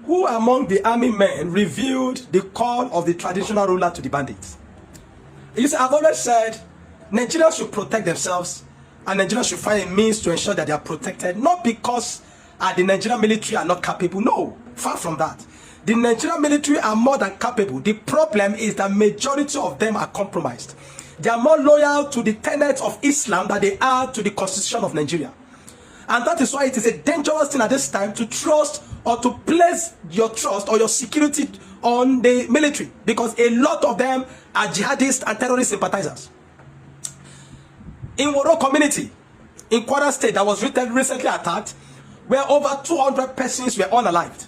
Who among the army men revealed the call of the traditional ruler to the bandits? You see, I've always said Nigerians should protect themselves and Nigerians should find a means to ensure that they are protected, not because the Nigerian military are not capable. No, far from that. The Nigerian military are more than capable. The problem is that majority of them are compromised. They are more loyal to the tenets of Islam than they are to the constitution of Nigeria. And that is why it is a dangerous thing at this time to trust or to place your trust or your security on the military, because a lot of them are jihadists and terrorist sympathizers. In Woro community, in Kwara State, that was recently attacked, where over 200 persons were unalived.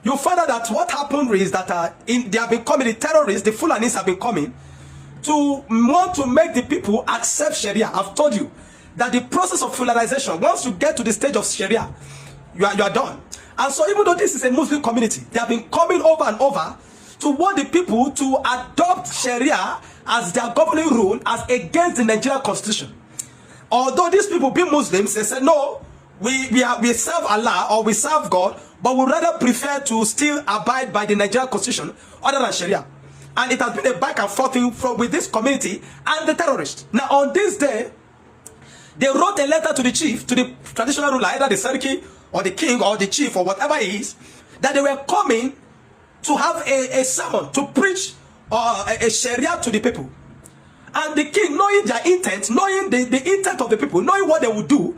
You find out that what happened is that they have been coming, the terrorists, the Fulanis have been coming to want to make the people accept Sharia. I've told you that the process of Fulanization, once you get to the stage of Sharia, you are done. And so even though this is a Muslim community, they have been coming over and over to want the people to adopt Sharia as their governing rule, as against the Nigerian constitution. Although these people being Muslims, they said, no, we serve Allah or we serve God, but we rather prefer to still abide by the Nigerian constitution other than Sharia. And it has been a back and forth thing with this community and the terrorists. Now on this day, they wrote a letter to the chief, to the traditional ruler, either the Seriki or the king or the chief or whatever it is, that they were coming to have a sermon, to preach a Sharia to the people. And the king, knowing their intent, knowing the intent of the people, knowing what they would do,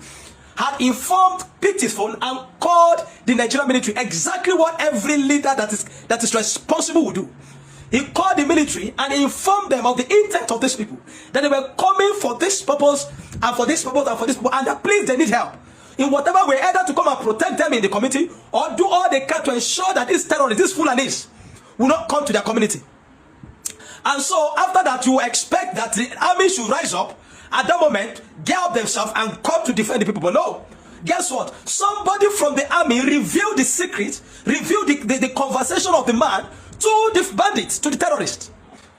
had informed, picked his phone and called the Nigerian military, exactly what every leader that is responsible would do. He called the military and informed them of the intent of these people, that they were coming for this purpose and for this purpose and for this purpose, and that please they need help in whatever way, either to come and protect them in the community or do all they can to ensure that these terrorists, these Fulanis, will not come to their community. And so after that, you expect that the army should rise up at that moment, get up themselves and come to defend the people. But no, guess what? Somebody from the army revealed the secret, revealed the conversation of the man to the bandits, to the terrorists.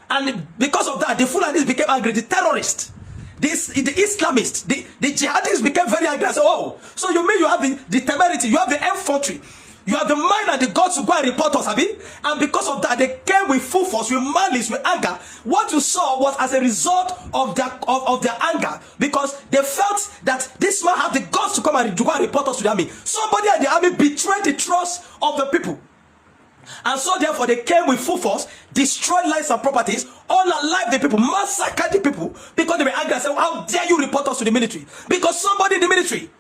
And because of that, the Fulanis became angry. The terrorists, the Islamists, the jihadists became very angry. I said, oh, so you mean you have the temerity, you have the infantry, you have the mind and the guts to go and report us, Abi? And because of that, they came with full force, with malice, with anger. What you saw was as a result of their anger, because they felt that this man had the guts to come and report us to the army. Somebody at the army betrayed the trust of the people. And so therefore they came with full force, destroyed lives and properties, unalive the people, massacred the people, because they were angry and said, how dare you report us to the military? Because somebody in the military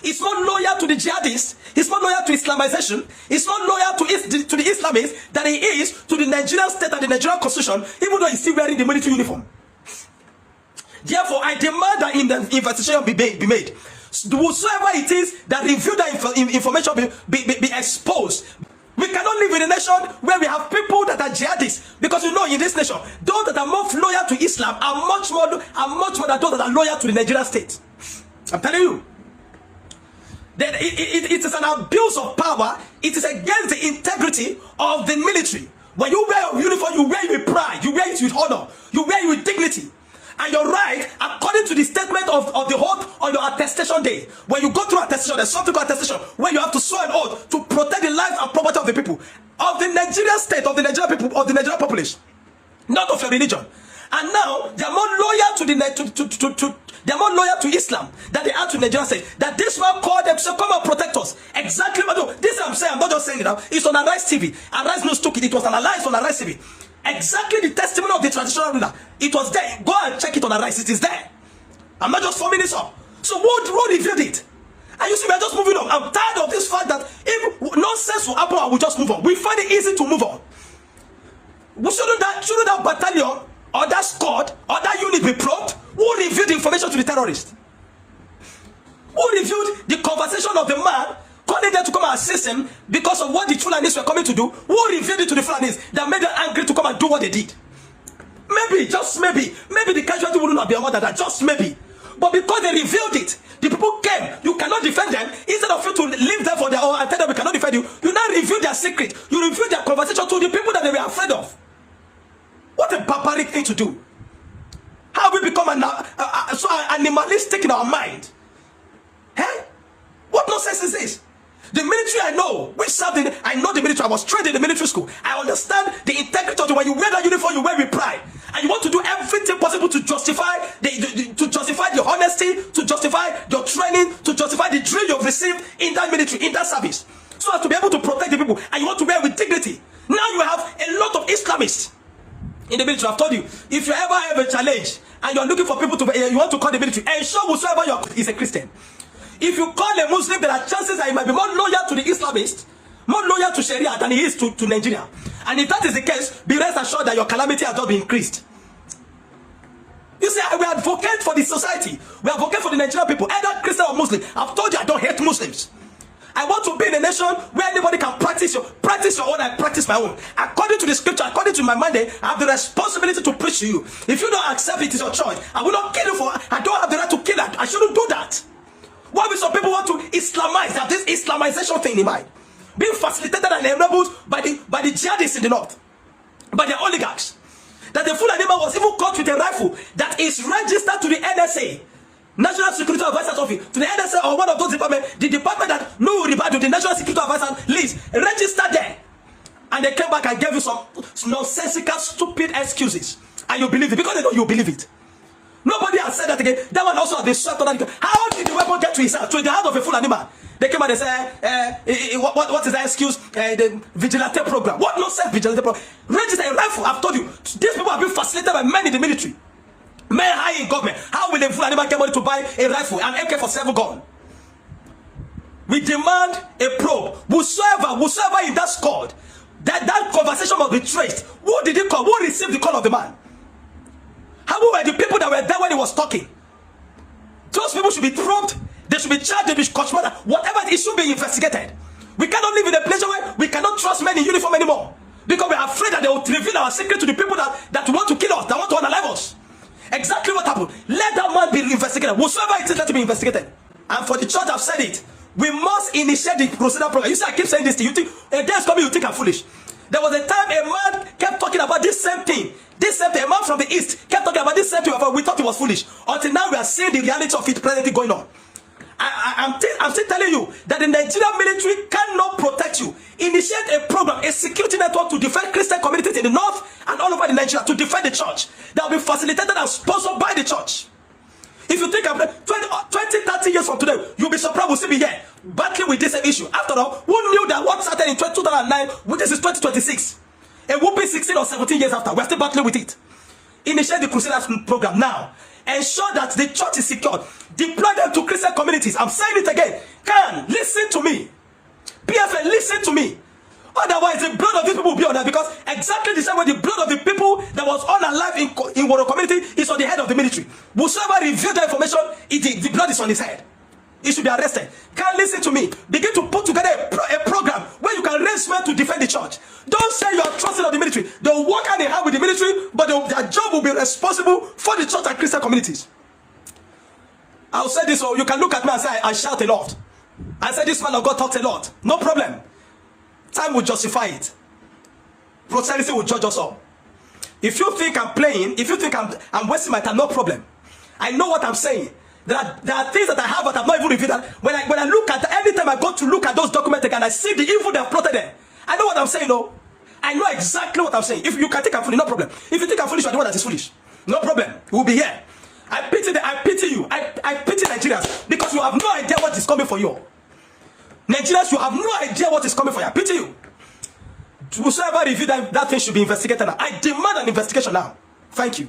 is not loyal to the jihadists, he's not loyal to Islamization, he's not loyal to the Islamists that he is to the Nigerian state and the Nigerian constitution, even though he's still wearing the military uniform. Therefore, I demand that in the investigation be made. Whosoever it is that revealed that information be exposed. We cannot live in a nation where we have people that are jihadists, because you know in this nation, those that are more loyal to Islam are much more than those that are loyal to the Nigerian state. I'm telling you. It is an abuse of power. It is against the integrity of the military. When you wear a uniform, you wear it with pride, you wear it with honor, you wear it with dignity. And you're right, according to the statement of the oath on your attestation day. When you go through attestation, there's something called attestation, where you have to swear an oath to protect the life and property of the people, of the Nigerian state, of the Nigerian people, of the Nigerian population, not of your religion. And now they are more loyal to they are more loyal to Islam than they are to Nigerian state. That this man called them, so come and protect us. Exactly what this I'm saying. I'm not just saying it now. It's on Arise TV. Arise News took it. It was analyzed on Arise TV. Exactly the testimony of the traditional ruler. It was there. Go and check it on Arise. It is there. I'm not just forming this up. So who revealed it? And you see, we're just moving on. I'm tired of this fact that if nonsense will happen, I will just move on. We find it easy to move on. Shouldn't that battalion or that squad or that unit be probed? Who revealed the information to the terrorists? Who revealed the conversation of the man calling them to come and assist him because of what the Fulanis were coming to do? Who revealed it to the Fulanis that made them angry to come and do what they did? Maybe, just maybe the casualty would not be more than that, just maybe. But because they revealed it, the people came. You cannot defend them. Instead of you to leave them for their own and tell them we cannot defend you, you now reveal their secret. You reveal their conversation to the people that they were afraid of. What a barbaric thing to do. How we become so animalistic in our mind? Hey? What nonsense is this? The military I know, I know the military. I was trained in the military school. I understand the integrity of it. When you wear that uniform, you wear with pride, and you want to do everything possible to justify the honesty, to justify your training, to justify the drill you've received in that military, in that service, so as to be able to protect the people. And you want to wear with dignity. Now you have a lot of Islamists in the military. I've told you, if you ever have a challenge and you're looking for people to, you want to call the military, ensure whosoever you are is a Christian. If you call a Muslim, there are chances that he might be more loyal to the Islamists, more loyal to Sharia than he is to Nigeria. And if that is the case, be rest assured that your calamity has not been increased. You see, we advocate for the society. We advocate for the Nigerian people, either Christian or Muslim. I've told you I don't hate Muslims. I want to be in a nation where anybody can practice your own. I practice my own. According to the scripture, according to my mandate, I have the responsibility to preach to you. If you don't accept it, it's your choice. I will not kill you for. I don't have the right to kill that. I shouldn't do that. Why will some people want to Islamize? They have this Islamization thing in mind, being facilitated and enabled by the jihadists in the north, by the oligarchs. That the Fulani man was even caught with a rifle that is registered to the NSA, National Security Advisor's Office, to the NSA or one of those departments, the department that no regard to the National Security Advisor leads, registered there. And they came back and gave you some nonsensical, stupid excuses. And you believe it because they know you believe it. Nobody has said that again. That one also has been swept on that. How did the weapon get to his hand? To the hand of a Fulani man. They came and they said, what is that excuse? The vigilante program. What nonsense vigilante program? Register a rifle. I've told you, these people have been facilitated by men in the military. Men high in government. How will a Fulani man get money to buy a rifle, an AK-47 gun? We demand a probe. Whosoever in that squad, that conversation must be traced. Who did he call? Who received the call of the man? How were the people that were there when he was talking? Those people should be probed. They should be charged. They should be cautioned. Whatever it should be investigated. We cannot live in a place where we cannot trust men in uniform anymore, because we are afraid that they will reveal our secret to the people that want to kill us, that want to unalive us. Exactly what happened. Let that man be investigated. Whosoever it is, let him be investigated. And for the church, I've said it. We must initiate the procedure program. You see, I keep saying this to you. Think a day is coming, you think I'm foolish. There was a time a man kept talking about this same thing. This same thing. A man from the east kept talking about this same thing. We thought it was foolish. Until now, we are seeing the reality of it presently going on. I'm still telling you that the Nigerian military cannot protect you. Initiate a program, a security network to defend Christian communities in the north and all over the Nigeria, to defend the church. That will be facilitated and sponsored by the church. If you think of 20-30 years from today, you'll be surprised we'll still be here battling with this issue. After all, who knew that what started in 2009, this is 2026? A whooping 16 or 17 years after, we're still battling with it. Initiate the Crusaders program now. Ensure that the church is secured. Deploy them to Christian communities. I'm saying it again. Listen to me. PFN, listen to me. Otherwise, the blood of these people will be on that, because exactly the same way the blood of the people that was unalive in Woro community is on the head of the military. Whosoever revealed that information, the blood is on his head. He should be arrested. Listen to me. Begin to put together a program where you can raise men to defend the church. Don't say you are trusting of the military. They'll work hand in hand with the military, but their job will be responsible for the church and Christian communities. I'll say this, so you can look at me and say I shout a lot. I say this man of God talks a lot. No problem. Time will justify it. Prosperity will judge us all. If you think I'm playing, if you think I'm wasting my time, no problem. I know what I'm saying. There are things that I have that I've not even revealed. That when I look at, anytime I go to look at those documents again, I see the evil they have plotted there. I know what I'm saying, no. I know exactly what I'm saying. If you can think I'm foolish, no problem. If you think I'm foolish, you're the one that is foolish. No problem. We'll be here. I pity you. I pity Nigerians, because you have no idea what is coming for you. Nigerians, you have no idea what is coming for you. I pity you. Whosoever reviewed that thing should be investigated now. I demand an investigation now. Thank you.